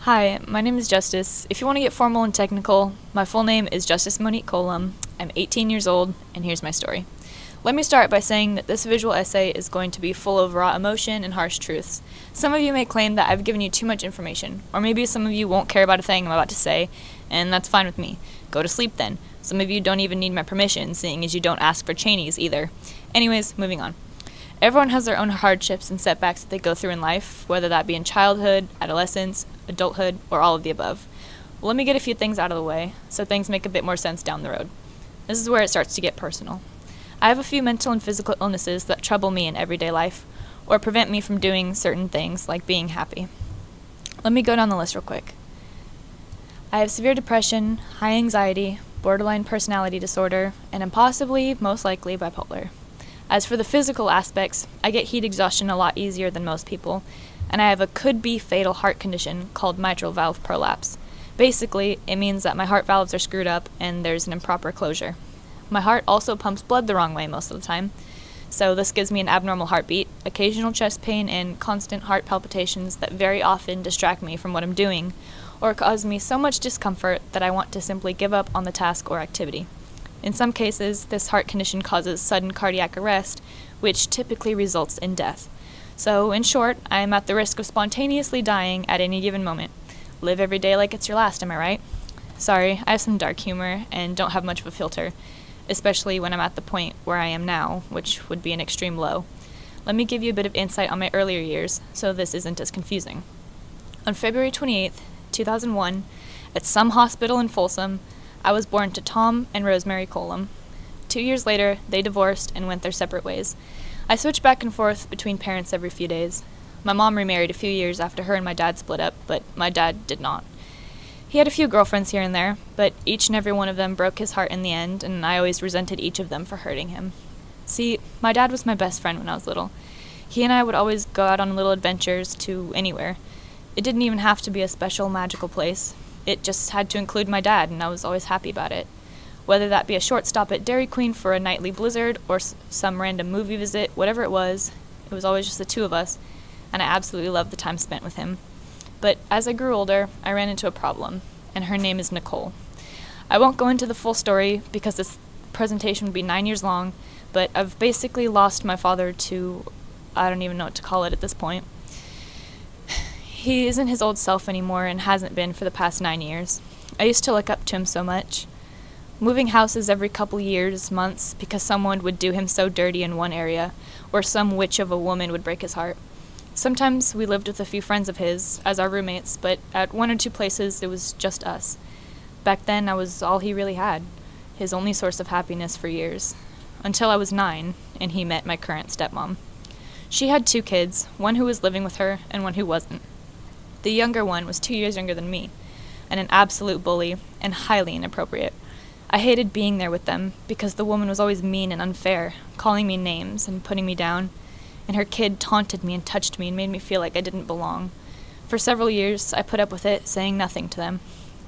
Hi, my name is Justice. If you want to get formal and technical, my full name is Justice Monique Coulam. I'm 18 years old, and here's my story. Let me start by saying that this visual essay is going to be full of raw emotion and harsh truths. Some of you may claim that I've given you too much information, or maybe some of you won't care about a thing I'm about to say, and that's fine with me. Go to sleep then. Some of you don't even need my permission, seeing as you don't ask for Cheneys either. Anyways, moving on. Everyone has their own hardships and setbacks that they go through in life, whether that be in childhood, adolescence, adulthood, or all of the above. Well, let me get a few things out of the way, so things make a bit more sense down the road. This is where it starts to get personal. I have a few mental and physical illnesses that trouble me in everyday life, or prevent me from doing certain things, like being happy. Let me go down the list real quick. I have severe depression, high anxiety, borderline personality disorder, and am possibly, most likely, bipolar. As for the physical aspects, I get heat exhaustion a lot easier than most people, and I have a could-be fatal heart condition called mitral valve prolapse. Basically, it means that my heart valves are screwed up and there's an improper closure. My heart also pumps blood the wrong way most of the time, so this gives me an abnormal heartbeat, occasional chest pain, and constant heart palpitations that very often distract me from what I'm doing, or cause me so much discomfort that I want to simply give up on the task or activity. In some cases, this heart condition causes sudden cardiac arrest, which typically results in death. So, in short, I am at the risk of spontaneously dying at any given moment. Live every day like it's your last, am I right? Sorry, I have some dark humor and don't have much of a filter, especially when I'm at the point where I am now, which would be an extreme low. Let me give you a bit of insight on my earlier years, so this isn't as confusing. On February 28th, 2001, at some hospital in Folsom, I was born to Tom and Rosemary Coulam. 2 years later, they divorced and went their separate ways. I switched back and forth between parents every few days. My mom remarried a few years after her and my dad split up, but my dad did not. He had a few girlfriends here and there, but each and every one of them broke his heart in the end, and I always resented each of them for hurting him. See, my dad was my best friend when I was little. He and I would always go out on little adventures to anywhere. It didn't even have to be a special, magical place. It just had to include my dad, and I was always happy about it. Whether that be a short stop at Dairy Queen for a nightly blizzard or some random movie visit, whatever it was always just the two of us, and I absolutely loved the time spent with him. But as I grew older, I ran into a problem, and her name is Nicole. I won't go into the full story because this presentation would be 9 years long, but I've basically lost my father to, I don't even know what to call it at this point. He isn't his old self anymore and hasn't been for the past 9 years. I used to look up to him so much. Moving houses every couple years, months, because someone would do him so dirty in one area, or some witch of a woman would break his heart. Sometimes we lived with a few friends of his as our roommates, but at one or two places it was just us. Back then I was all he really had, his only source of happiness for years. Until I was 9, and he met my current stepmom. She had 2 kids, one who was living with her and one who wasn't. The younger one was 2 years younger than me, and an absolute bully, and highly inappropriate. I hated being there with them, because the woman was always mean and unfair, calling me names and putting me down, and her kid taunted me and touched me and made me feel like I didn't belong. For several years, I put up with it, saying nothing to them.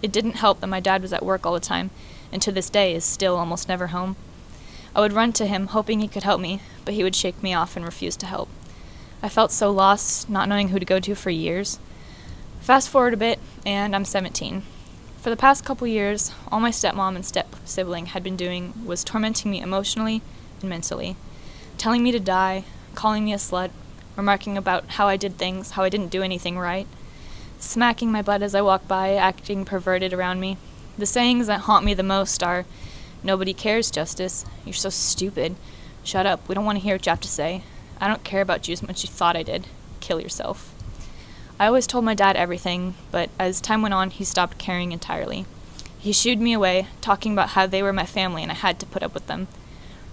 It didn't help that my dad was at work all the time, and to this day is still almost never home. I would run to him, hoping he could help me, but he would shake me off and refuse to help. I felt so lost, not knowing who to go to for years. Fast forward a bit, and I'm 17. For the past couple years, all my stepmom and step-sibling had been doing was tormenting me emotionally and mentally, telling me to die, calling me a slut, remarking about how I did things, how I didn't do anything right, smacking my butt as I walked by, acting perverted around me. The sayings that haunt me the most are, "Nobody cares, Justice. You're so stupid. Shut up. We don't want to hear what you have to say. I don't care about you as much as you thought I did. Kill yourself." I always told my dad everything, but as time went on, he stopped caring entirely. He shooed me away, talking about how they were my family and I had to put up with them.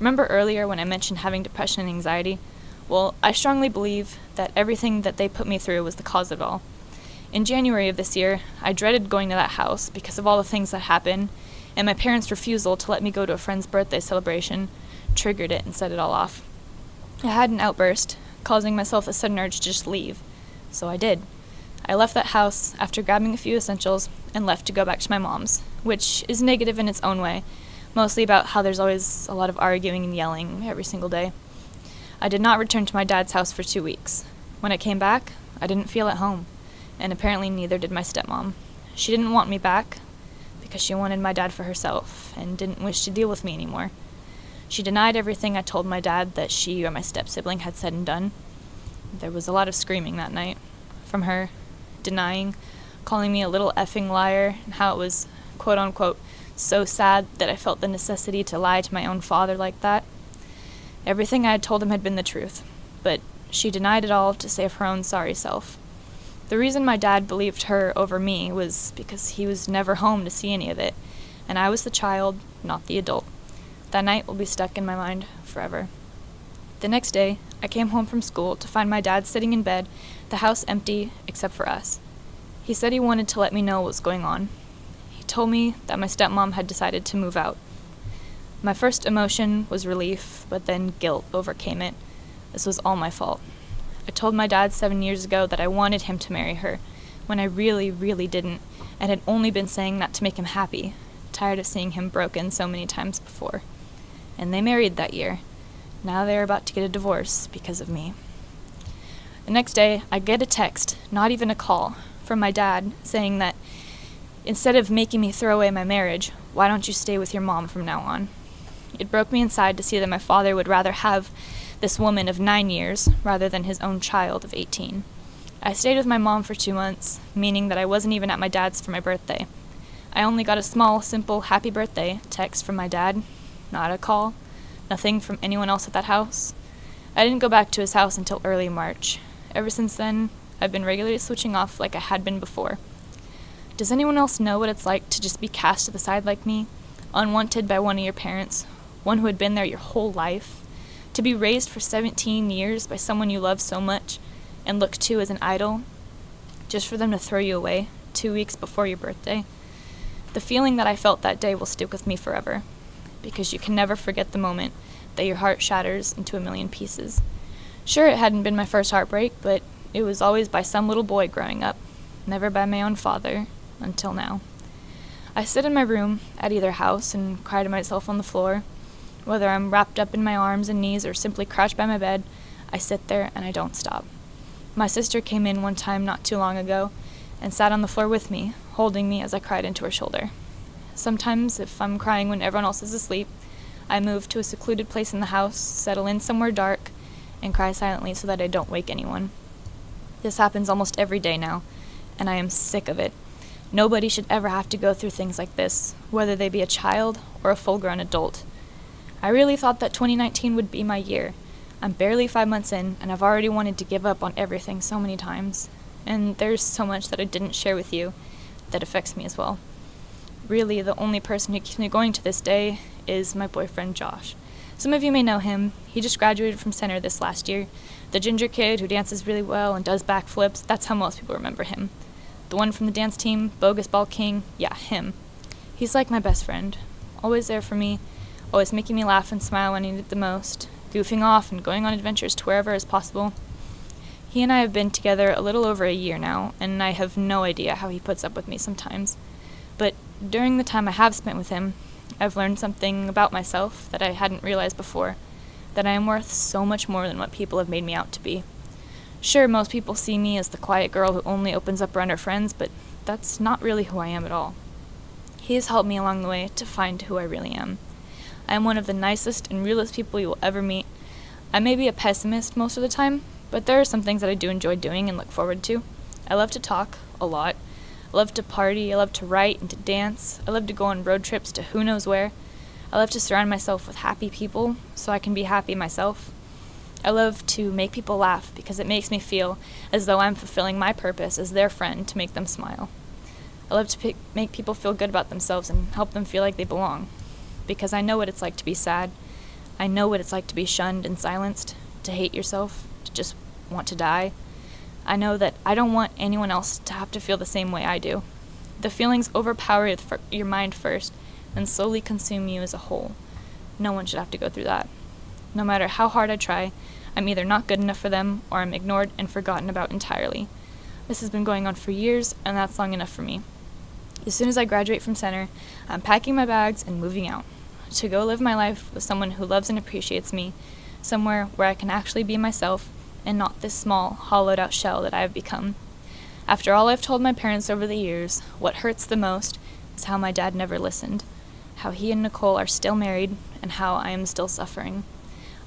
Remember earlier when I mentioned having depression and anxiety? Well, I strongly believe that everything that they put me through was the cause of it all. In January of this year, I dreaded going to that house because of all the things that happened, and my parents' refusal to let me go to a friend's birthday celebration triggered it and set it all off. I had an outburst, causing myself a sudden urge to just leave. So I did. I left that house after grabbing a few essentials and left to go back to my mom's, which is negative in its own way, mostly about how there's always a lot of arguing and yelling every single day. I did not return to my dad's house for 2 weeks. When I came back, I didn't feel at home. and apparently neither did my stepmom. She didn't want me back because she wanted my dad for herself and didn't wish to deal with me anymore. She denied everything I told my dad that she or my step-sibling had said and done. There was a lot of screaming that night from her, denying, calling me a little effing liar, and how it was, quote-unquote, so sad that I felt the necessity to lie to my own father like that. Everything I had told him had been the truth, but she denied it all to save her own sorry self. The reason my dad believed her over me was because he was never home to see any of it, and I was the child, not the adult. That night will be stuck in my mind forever. The next day, I came home from school to find my dad sitting in bed, the house empty except for us. He said he wanted to let me know what was going on. He told me that my stepmom had decided to move out. My first emotion was relief, but then guilt overcame it. This was all my fault. I told my dad 7 years ago that I wanted him to marry her, when I really, really didn't, and had only been saying that to make him happy, tired of seeing him broken so many times before. And they married that year. Now they are about to get a divorce because of me. The next day, I get a text, not even a call, from my dad saying that instead of making me throw away my marriage, why don't you stay with your mom from now on? It broke me inside to see that my father would rather have this woman of 9 years rather than his own child of 18. I stayed with my mom for 2 months, meaning that I wasn't even at my dad's for my birthday. I only got a small, simple happy birthday text from my dad, not a call, nothing from anyone else at that house. I didn't go back to his house until early March. Ever since then, I've been regularly switching off like I had been before. Does anyone else know what it's like to just be cast to the side like me? Unwanted by one of your parents, one who had been there your whole life? To be raised for 17 years by someone you love so much and look to as an idol, just for them to throw you away 2 weeks before your birthday? The feeling that I felt that day will stick with me forever, because you can never forget the moment that your heart shatters into a million pieces. Sure, it hadn't been my first heartbreak, but it was always by some little boy growing up, never by my own father, until now. I sit in my room at either house and cry to myself on the floor. Whether I'm wrapped up in my arms and knees or simply crouched by my bed, I sit there and I don't stop. My sister came in one time not too long ago and sat on the floor with me, holding me as I cried into her shoulder. Sometimes, if I'm crying when everyone else is asleep, I move to a secluded place in the house, settle in somewhere dark, and cry silently so that I don't wake anyone. This happens almost every day now, and I am sick of it. Nobody should ever have to go through things like this, whether they be a child or a full-grown adult. I really thought that 2019 would be my year. I'm barely 5 months in, and I've already wanted to give up on everything so many times. And there's so much that I didn't share with you that affects me as well. Really, the only person who keeps me going to this day is my boyfriend, Josh. Some of you may know him. He just graduated from center this last year. The ginger kid who dances really well and does backflips, that's how most people remember him. The one from the dance team, Bogus Ball King, yeah, him. He's like my best friend. Always there for me, always making me laugh and smile when I need it the most, goofing off and going on adventures to wherever is possible. He and I have been together a little over a year now, and I have no idea how he puts up with me sometimes. But during the time I have spent with him, I've learned something about myself that I hadn't realized before, that I am worth so much more than what people have made me out to be. Sure, most people see me as the quiet girl who only opens up around her friends, but that's not really who I am at all. He has helped me along the way to find who I really am. I am one of the nicest and realest people you will ever meet. I may be a pessimist most of the time, but there are some things that I do enjoy doing and look forward to. I love to talk, a lot. I love to party, I love to write and to dance. I love to go on road trips to who knows where. I love to surround myself with happy people so I can be happy myself. I love to make people laugh because it makes me feel as though I'm fulfilling my purpose as their friend to make them smile. I love to make people feel good about themselves and help them feel like they belong, because I know what it's like to be sad. I know what it's like to be shunned and silenced, to hate yourself, to just want to die. I know that I don't want anyone else to have to feel the same way I do. The feelings overpower your mind first and slowly consume you as a whole. No one should have to go through that. No matter how hard I try, I'm either not good enough for them or I'm ignored and forgotten about entirely. This has been going on for years, and that's long enough for me. As soon as I graduate from center, I'm packing my bags and moving out, to go live my life with someone who loves and appreciates me, somewhere where I can actually be myself and not this small, hollowed-out shell that I have become. After all I've told my parents over the years, what hurts the most is how my dad never listened, how he and Nicole are still married, and how I am still suffering.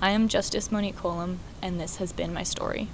I am Justice Monique Coulam, and this has been my story.